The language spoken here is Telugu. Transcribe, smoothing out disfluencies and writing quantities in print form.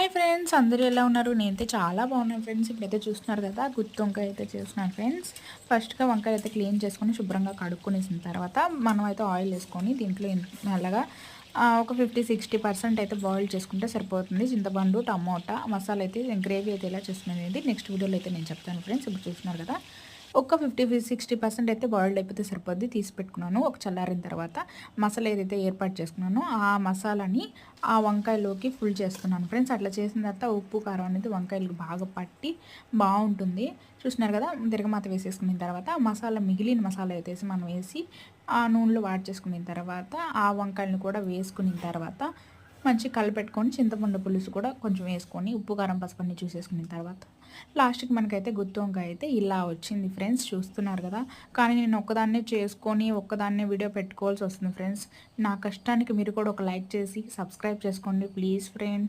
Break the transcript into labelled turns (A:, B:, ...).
A: హాయ్ ఫ్రెండ్స్, అందరూ ఎలా ఉన్నారు? నేనైతే చాలా బాగున్నాను ఫ్రెండ్స్. ఇప్పుడైతే చూస్తున్నారు కదా, గుత్తి వంకాయ అయితే చేస్తున్నాను ఫ్రెండ్స్. ఫస్ట్గా వంకాయ అయితే క్లీన్ చేసుకొని శుభ్రంగా కడుక్కునేసిన తర్వాత మనం అయితే ఆయిల్ వేసుకొని దీంట్లో మెల్లగా ఒక 50-60% అయితే బాయిల్ చేసుకుంటే సరిపోతుంది. చింతపండు, టమోటా, మసాలా అయితే గ్రేవీ అయితే ఎలా చేస్తున్నాను అనేది నెక్స్ట్ వీడియోలో అయితే నేను చెప్తాను ఫ్రెండ్స్. ఇప్పుడు చూస్తున్నారు కదా, ఒక 50-60% అయితే బాయిల్డ్ అయిపోతే సరిపోద్ది. తీసి పెట్టుకున్నాను. ఒక చల్లారిన తర్వాత మసాలా ఏదైతే ఏర్పాటు చేసుకున్నానో ఆ మసాలాని ఆ వంకాయలోకి ఫుల్ చేస్తున్నాను ఫ్రెండ్స్. అట్లా చేసిన తర్వాత ఉప్పు కారం అనేది వంకాయలకు బాగా పట్టి బాగుంటుంది. చూస్తున్నారు కదా, తిరగమాత వేసేసుకున్న తర్వాత మసాలా మిగిలిన మసాలా అయితే మనం వేసి ఆ నూనెలో వాడి చేసుకున్న తర్వాత ఆ వంకాయలను కూడా వేసుకున్న తర్వాత మంచిగా కలిపెట్టుకొని చింతపండు పులుసు కూడా కొంచెం వేసుకొని ఉప్పు కారం పసుపు అన్ని చూసేసుకున్న తర్వాత లాస్ట్కి మనకైతే గుత్తి వంకాయ అయితే ఇలా వచ్చింది ఫ్రెండ్స్. చూస్తున్నారు కదా, కానీ నేను ఒక్కదాన్నే చేసుకొని ఒక్కదాన్నే వీడియో పెట్టుకోవాల్సి వస్తుంది ఫ్రెండ్స్. నా కష్టానికి మీరు కూడా ఒక లైక్ చేసి సబ్స్క్రైబ్ చేసుకోండి ప్లీజ్ ఫ్రెండ్స్.